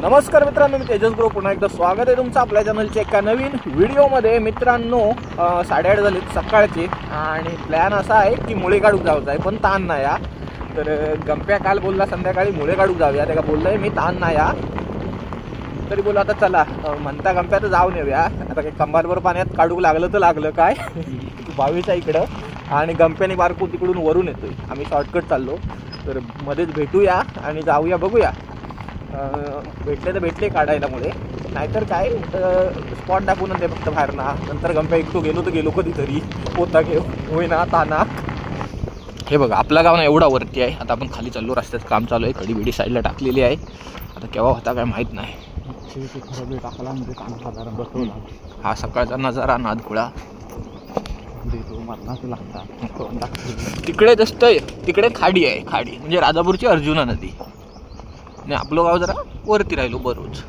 नमस्कार मित्रांनो, मी तेजस ग्रो पुन्हा एकदा स्वागत आहे तुमचं आपल्या चॅनलच्या एका नवीन व्हिडिओमध्ये. मित्रांनो 8:30 झालीत सकाळचे आणि प्लॅन असा आहे की मुळे काढूक जायचं आहे, पण ताण नाही या. तर गंप्या काल बोलला संध्याकाळी मुळे काढूक जाऊया, त्याला बोललोय मी ताण नाही या. तरी बोललो आता चला म्हणता गंप्या तर जाऊन येऊया. आता काही कंबारभर पाण्यात काढूक लागलं तर लागलं काय भावीच्या इकडं, आणि गंप्याने बारकू तिकडून वरून येतोय. आम्ही शॉर्टकट चाललो, तर मध्येच भेटूया आणि जाऊया, बघूया. भेटले तर भेटले काढायला मुळे, नाहीतर काय स्पॉट दाखवून ते फक्त बाहेर ना. नंतर गंप्या एकटो गेलो तर गेलो कधीतरी पोता घेऊ होईना ताना. हे बघा आपलं गाव ना एवढा वरती आहे. आता आपण खाली चाललो, रस्त्यात काम चालू आहे, कडी बिडी साईडला टाकलेली आहे. आता केव्हा होता काय माहीत नाही. टाकला म्हणजे काम बसवला. हा सकाळचा नजारा नादखुळा. तिकडे दिसतंय, तिकडे खाडी आहे. खाडी म्हणजे राजापूरची अर्जुना नदी. आणि आपलं गाव जरा वरती राहिलो बरोच.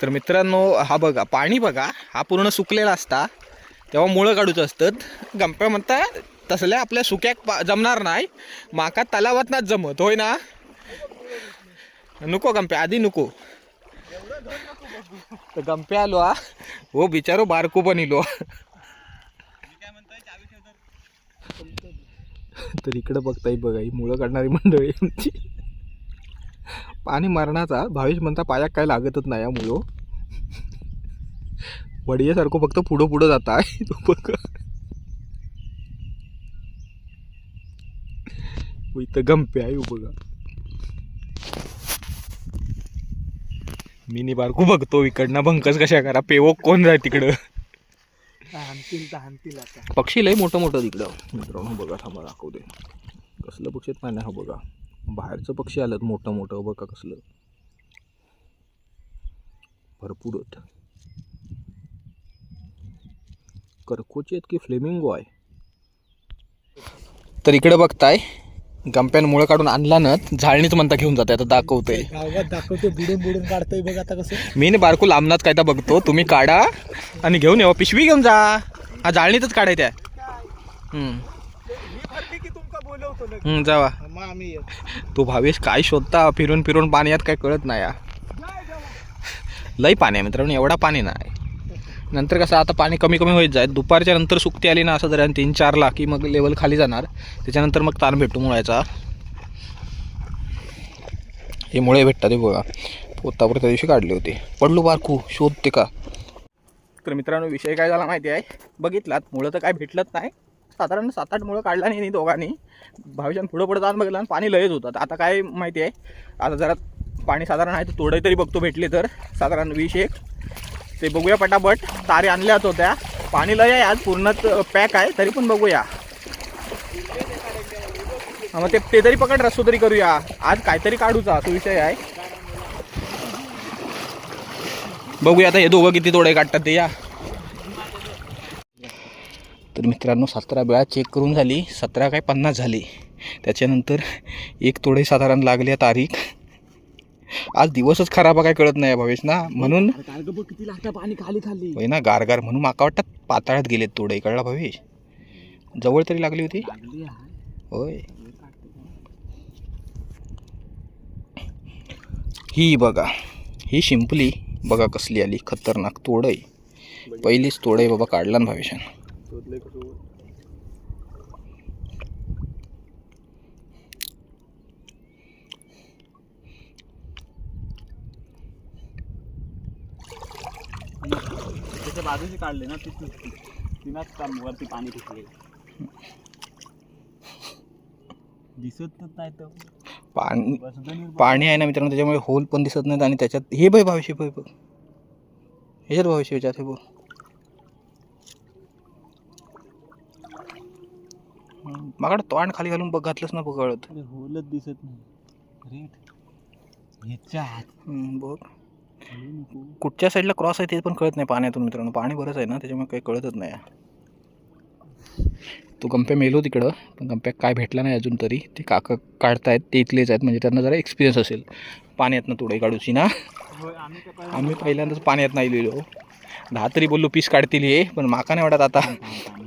तर मित्रांनो हा बघा पाणी बघा, हा पूर्ण सुकलेला असता तेव्हा मुळं काढूचं असतात. गंप्या म्हणता तसल्या आपल्या सुक्याक जमणार नाही, माका तलावातनाच जमत होय ना. नको गंप्या आधी नको. तर गंप्या आलो हा हो, बिचारो बारको पण इलो. तर इकडं बघताय बघा, ही मुळं काढणारी मंडळी आमची. पाणी मरणाचा भावेश म्हणता पायाक काय लागतच नाही मुळो. वडियासारखं फक्त पुढं पुढं जात आहे तो बघ. इथं गंप्या आहे बघा. मिनी बारकू बघतो इकडनं भंकस कशा करा. पेवक कोण जाय तिकडं. पक्षी लय मोठं मोठं तिकडं मित्रांनो. बघा थांबा दाखवते कसलं पक्षी नाही ना. बघा बाहेरचं पक्षी आलं मोठं मोठं बघा कसलं भरपूर होत. करकोची आहेत की फ्लेमिंगो आहे. तर इकडे बघताय गंप्यान मुळे काढून आणला ना, झाडणीच म्हणता घेऊन जाते. आता दाखवतोय गावात दाखवते, बुडून बुडून काढतोय बघ. आता कसं मी बारकू लांबनाच काय तर बघतो. तुम्ही काढा आणि घेऊन येऊ, पिशवी घेऊन जा. हा जाळणीतच काढायचं आहे. जावा. तो भावेश काय शोधता फिरून फिरून पाण्यात, काय कळत नाही. लई पाणी आहे मित्रांनो, एवढा पाणी नाही. नंतर कसं आता पाणी कमी कमी होत जाईल. दुपारच्या नंतर सुकती आली ना असं जरा 3-4 ला की मग लेवल खाली जाणार. त्याच्यानंतर मग ताण भेटतो मुळायचा. हे मुळे भेटतात ते बघा. पोतावर त्या दिवशी काढले होते. पडलो बारकू शोधते का. तर मित्रांनो विषय काय झाला माहिती आहे, बघितलात मुळं तर काय भेटलंच नाही. साधारण 7-8 मुळं काढला नाही दोघांनी. भाविशान पुढं पुढं जाऊन बघितलं आणि पाणी लयच होतं. आता काय माहिती आहे, आता जरा पाणी साधारण आहे तर तोडे तरी बघतो भेटले तर साधारण 20-1 ते बघूया पटापट. तारे आणल्याच होत्या. पाणी लय आहे आज, पूर्णच पॅक आहे. तरी पण बघूया. मग ते तरी पकड रस्तो तरी करूया आज. काहीतरी काढूचा तो विषय आहे. बघूया आता हे दोघं किती तोडे काढतात ते या. तर मित्रांनो 17 वेळा चेक करून झाली, 17 काय 50 झाली. त्याच्यानंतर 1 तोडे साधारण लागले तारीख. आज दिवसच खराब काय कळत नाही भावेश ना, म्हणून किती लागतं पाणी खाली खाली होय ना गारगार. म्हणून माका वाटतात पाताळ्यात गेलेत तोडे. कळला भावेश, जवळ तरी लागली होती होय. ही बघा, ही शिंपली बघा कसली आली, खतरनाक तोडय. पहिलीच तोडय बाबा काढला ना भावेशान. त्याच्या बाजूची काढले ना, तिनाच वरती पाणी पिकले. दिसत नाही तर पाणी आहे ना मित्रांनो, त्याच्यामुळे होल पण दिसत नाहीत. आणि त्याच्यात हे बघ भावेशी बघ, ह्याच्यात भावेशी ह्याच्यात हे बघ. माकडं तोंड खाली घालून बघ, घातलंच ना कळत. होलच दिसत नाही. बघ कुठच्या साईडला क्रॉस आहे ते पण कळत नाही पाण्यातून मित्रांनो. पाणी बरंच आहे ना, त्याच्यामुळे काही कळतच नाही. तो गंप्या मेलो तिकडं, पण गंप्या काय भेटला नाही अजून तरी. ते काका काढतायत, ते इथलेच आहेत, म्हणजे त्यांना जरा एक्सपिरियन्स असेल पाण्यातनं तोडे काढूची ना. आम्ही पहिल्यांदाच पाण्यात नाही लिहिलो. 10 तरी बोललो पीस काढतील हे, पण माका नाही वाटत आता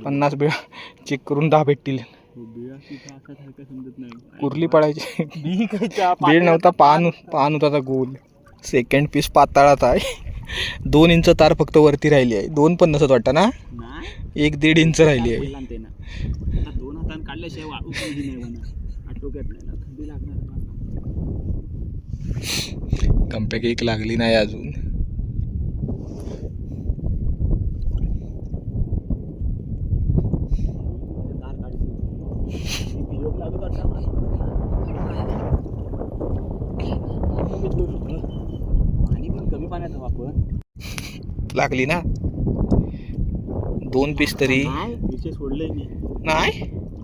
50 वेळा चेक करून 10 भेटतील. समजत नाही. कुर्ली पडायची. बी खायच्या बीड नव्हता, पान होता आता गोल. सेकंड पीस पाताळात आहे. 2 इंच तार फक्त वरती राहिली आहे. 2 पण नसत वाटतं ना, नाही 1-1.5 इंच राहिली आहे. ते ना आता 2 हाताने काढल्याशिवाय वाळू नाही म्हणा. आटोक्यात नाही ना, थंडी लागणार. कंपॅक एक लागली नाही अजून. तार काढायची योग लागत वाटतं. पाणी पण कमी पाण्याचा वापर लागली ना 2 पीस तरी विषय सोडले मी. नाही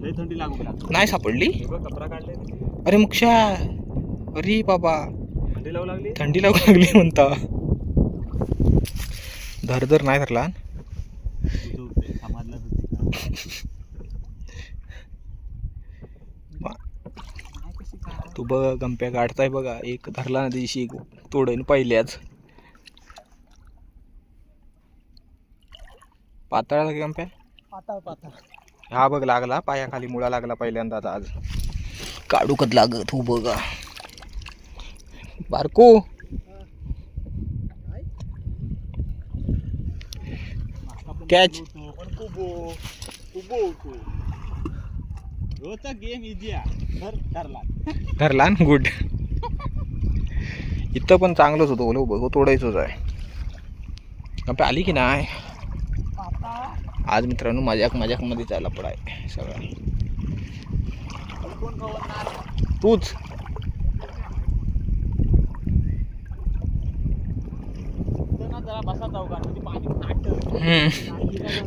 लय थंडी लागू लागली. नाही सापडली. कपडा काढले अरे मुक्षा, अरे बाबा थंडी लागू लागली. थंडी लागू लागली म्हणता. धरधर नाही धरला. समाजला तू बघ गंप्या काढताय बघा. एक धरला ना दिवशी तोडून पहिल्याच पाताळा की गंप्या. पाताळ हा बघ लागला पायाखाली, मुळा लागला पहिल्यांदा आज. काढू कद लागत हो बघा बारको. कॅच गेम इझी आहे. धरला ना, गुड. इथं पण चांगलंच होतं. बोलो बघ तोडायचंच आहे. गंप्या आली की नाही आज मित्रांनो. मजाक मध्ये चालला पडाय सगळा. तूच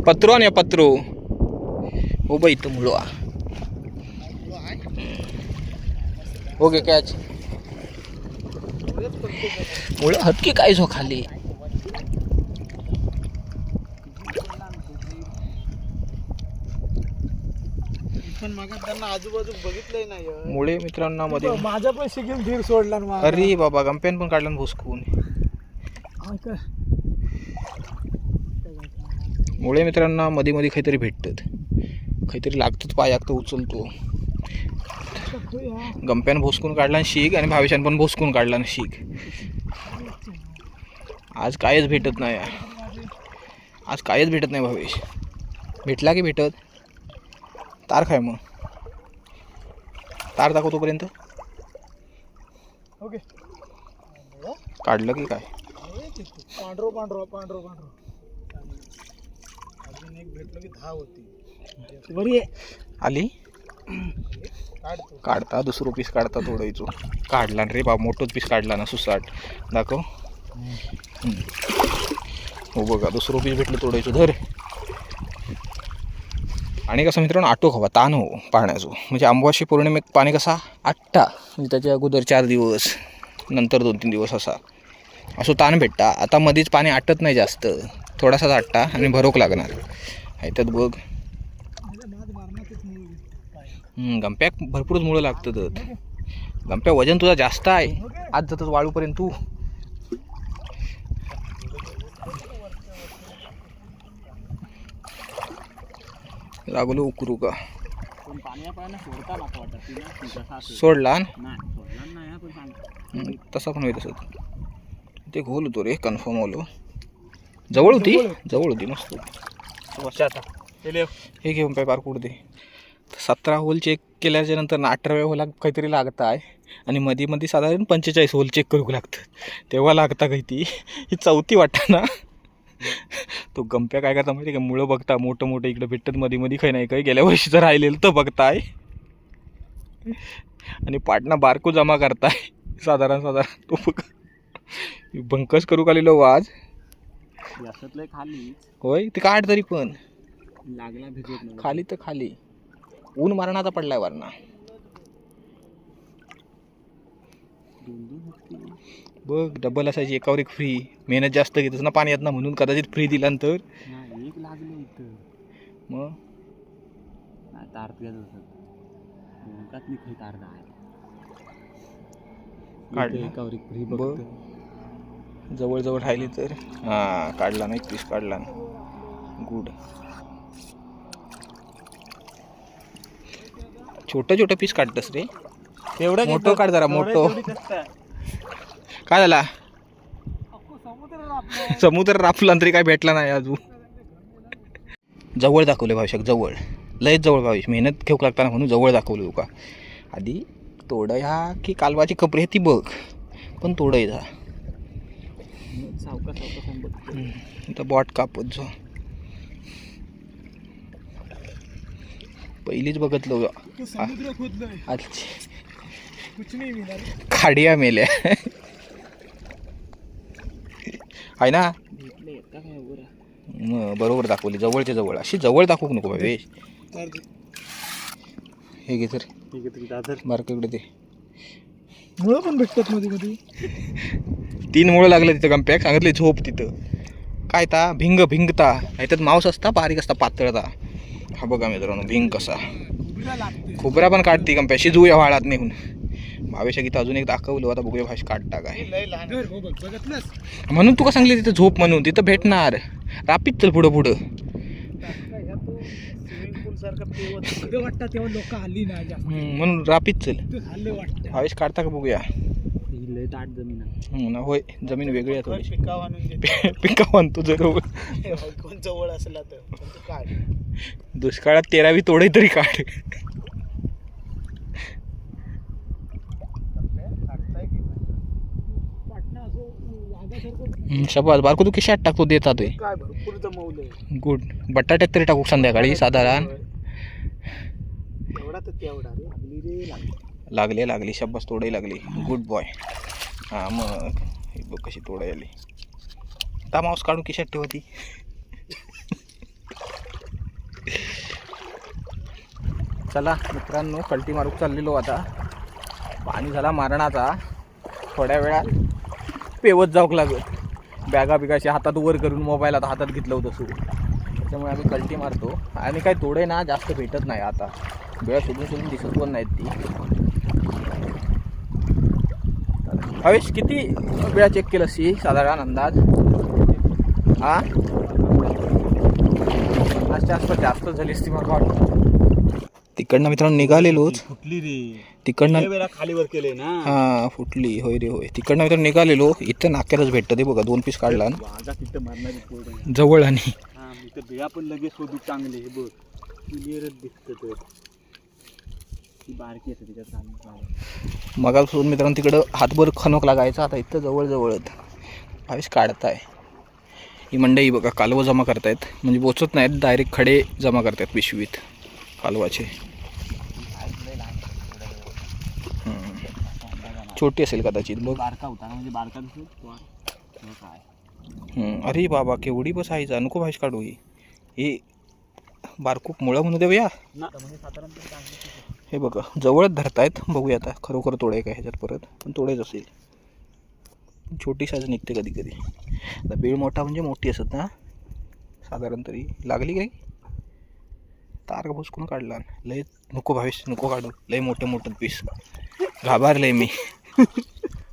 पत्रो ने पत्रो हो बाई. इथं मुळवा ओके कॅच. मुळ हतकी काय झो खाली. त्यांना आजूबाजू बघितलंय नाही. मुळे मित्रांना मध्ये माझ्या पण शिकेल धीर सोडला. अरे बाबा गंप्यान पण काढला भुसकून. मुळे मित्रांना मध्ये मध्ये काहीतरी भेटतात, काहीतरी लागतात. पायात उचलतो. गंप्यानं भोसकून काढला शीक आणि भावेशान पण भोसकून काढला शीक. आज कायच भेटत नाही. आज कायच भेटत नाही भावेश. भेटला की भेटत. तार खाय मग. तार दाखव तोपर्यंत. ओके काढलं की काय. पांढरो अजून एक भेटलो की 10 होती. बरी आली. काढता दुसरं पीस काढता तोडायचो. काढला रे बाबा. मोठंच पीस काढला ना. सुसाट दाखव. हो बघा दुसरं पीस भेटलं तोडायचो. धर. आणि कसं मित्रांनो आटो खावा ताण हो पाण्याचं. म्हणजे अमावास्या पौर्णिमेक पाणी कसा आटता, म्हणजे त्याच्या अगोदर 4 दिवस नंतर 2-3 दिवस असं ताण भेटता. आता मध्येच पाणी आटत नाही जास्त, थोडासाच आटता आणि भरोक लागणार आहे. त्यात बघ गंप्या भरपूरच मुळं लागतात. गंप्या वजन तुझा जास्त आहे. आज जातच वाळूपर्यंत तू. लागलो उकरू का. सोडला तसा पण होईल. तसं ते घोल होतो रे. कन्फर्म होलो. जवळ होती मस्त होती. हे घेऊन पाय पार कुठे. 17 होल चेक केल्याच्या नंतर 18व्या होला काहीतरी लागत आहे. आणि मध्ये साधारण 45 होल चेक करू लागतं, तेव्हा लागता काही. ती ही 4थी वाटतं ना. तो गंप्या काय करता माहिती का. मुळं बघता मोठं इकडं भेटत. मध्ये काही नाही काही. गेल्या वर्षीचं राहिलेलं तर बघताय. आणि पाटणा बारको जमा करताय साधारण. तो बघ बंकस करू आलेलो आज. खाली होय ते काढ तरी पण लागला भिजत खाली तर खाली. ऊन मारणाचा पडलाय वरना. बघ डबल असायची एकावर एक फ्री. मेहनत जास्त घेतच ना पाण्यात ना, म्हणून कदाचित फ्री दिल्यानंतर एक लागलं इथं. मग तार काढलं बघ. जवळ राहिली तर हा काढला ना. एक पीस काढला ना. गुड. छोटं छोटं पीस काढतस रे. तेवढं मोठं काढ जरा, मोठं. तेवढी जास्त आहे. काय झाला? समुद्र आपलं. समुद्र राफला तरी काय भेटला नाही अजून. जवळ दाखवले भाविशाक, जवळ लयच जवळ भाविश. मेहनत घेऊ लागताना म्हणून जवळ दाखवलं का. आधी तोडं ह्या की कालवाची कपरी आहे ती बघ, पण तोडं जा सावका सावका आता बॉट कापत जो. पहिलीच बघतलं समुद्र खोदलंय. आजची कुछ नाही मिळालं. खाडिया मेल्या आहे ना. भेटले का काय वर. बरोबर दाखवली, जवळच्या जवळ. अशी जवळ दाखवू नको भावेश. हे घे तर ठीक आहे दादर. बारकडे ते मुळं पण भेटतात मध्ये मध्ये. 3 मुळं लागले तिथं. गंप्याक सांगितले झोप तिथं. काय ता भिंगता ह्याच्यात मांस असता, बारीक असता, पातळता. हा बघा मित्रांनो भिंग कसा. खोबरा पण काढते गंप्या. शिजवूया वाळात नेऊन. भावेशा गीता अजून एक दाखवलं. आता बघूया भाष काढता काय. म्हणून तुका सांगले तिथं झोप म्हणून. तिथं भेटणार. रापीत चल पुढं पुढं. वाटतं तेव्हा लोक हल्ली नाही जास्त. म्हणून रापीत चल. हल्ले वाटतं. भावेश काढता का बघूया. लय दाट जमीन आहे. ना होय, जमीन वेगळी आहे थोडी. पिकाव आणून पिकाव आणतो जरूर. कोण जवळ असला तर काय. दुष्काळात 13वी तोडे तरी काढ. शबाज बारको तू किशात टाकतो देता ते काय भरपूर जमवलंय. गुड. बटाट्यात तरी टाकू संध्याकाळी साधारण. एवढा तर तेवढा रे. लागली रे लागली शब्बास तोडाई लागली. Good boy. हां मग हे बघ कशी तोडाई आली. आता मांस काढून किशात ठेवती. चला मित्रांनो, कल्टी मारूक चाललेलो आता. पाणी झाला मारणाचा. थोड्या वेळात पेवत जाऊक लागत. बॅगा बिगाशी हातात वर करून मोबाईल आता हातात घेतलं होतं सुरू. त्याच्यामुळे आम्ही कल्टी मारतो. आणि काय तोडे ना जास्त भेटत नाही आता. वेळा शोधून दिसत पण नाहीत ती. हवेश किती वेळा चेक केलं सी साधारण अंदाज. हा 50च्या आसपास जास्त झाली असती मला वाटतं. तिकडनं मित्रांनो निघालेलोच. फुटली रे. तिकडनं वेळा खालीवर केले ना. हां फुटली. होय रे होय. तिकडनं मित्रांनो निघालेलो. इथं नाक्यातच भेटतं ते बघा. 2 पीस काढला वाघा तिथं मारणारी पोरं. जवळ. आणि हा इथं बिया पण लगेच शोधू चांगले. हे बघ क्लिअरच दिसतं तर. ती बारकी असते त्याच्यात. मगापासून मित्रांनो तिकडं हातभर खनोक लागायचा. आता इथं जवळच भावेश काढताय. ही मंडई बघा कालवं जमा करतायत. म्हणजे बोचत नाहीत, डायरेक्ट खडे जमा करतायत पिशवीत कालवाचे. छोटी असेल कदाचित बघ. बारका होता ना, म्हणजे बारका दिसतो काय. अरे बाबा केवढी बसायचा. नको भावेश काढू. हे बारकूक मुळं म्हणू देऊया. म्हणजे साधारणतः हे बघा जवळच धरतायत. बघूया आता खरोखर तोडे काय ह्याच्यात परत. पण तोडेच असेल. छोटी साईज निघते कधी कधी. आता बेळ मोठा म्हणजे मोठी असत ना साधारण. तरी लागली काय तार भुसकून काढला. लय नको भावेश नको काढू. लय मोठं पीस घाबरलंय मी.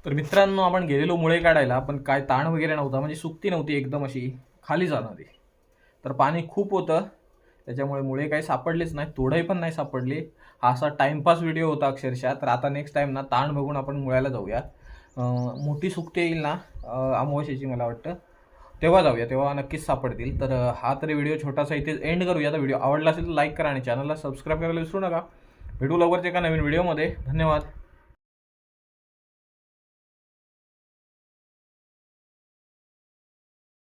तर मित्रांनो आपण गेलेलो मुळे काढायला. पण काय ताण वगैरे नव्हता. म्हणजे सुकती नव्हती एकदम अशी खाली जाणारी. तर पाणी खूप होतं. त्याच्यामुळे मुळे काही सापडलेच नाही. तोडाई पण नाही सापडली. हा असा टाइमपास व्हिडिओ होता अक्षरशः. तर आता नेक्स्ट टाइम ना ताण बघून आपण मुळ्याला जाऊया. मोठी सुकते येईल ना अमावस्येची मला वाटतं, तेव्हा जाऊया. तेव्हा नक्कीच सापडतील. तर हा तरी व्हिडिओ छोटासा इथे एंड करूया. तर व्हिडिओ आवडला असेल तर लाईक करा आणि चॅनलला सबस्क्राईब करायला विसरू नका. भेटू लवकरच एका नवीन व्हिडिओमध्ये. धन्यवाद.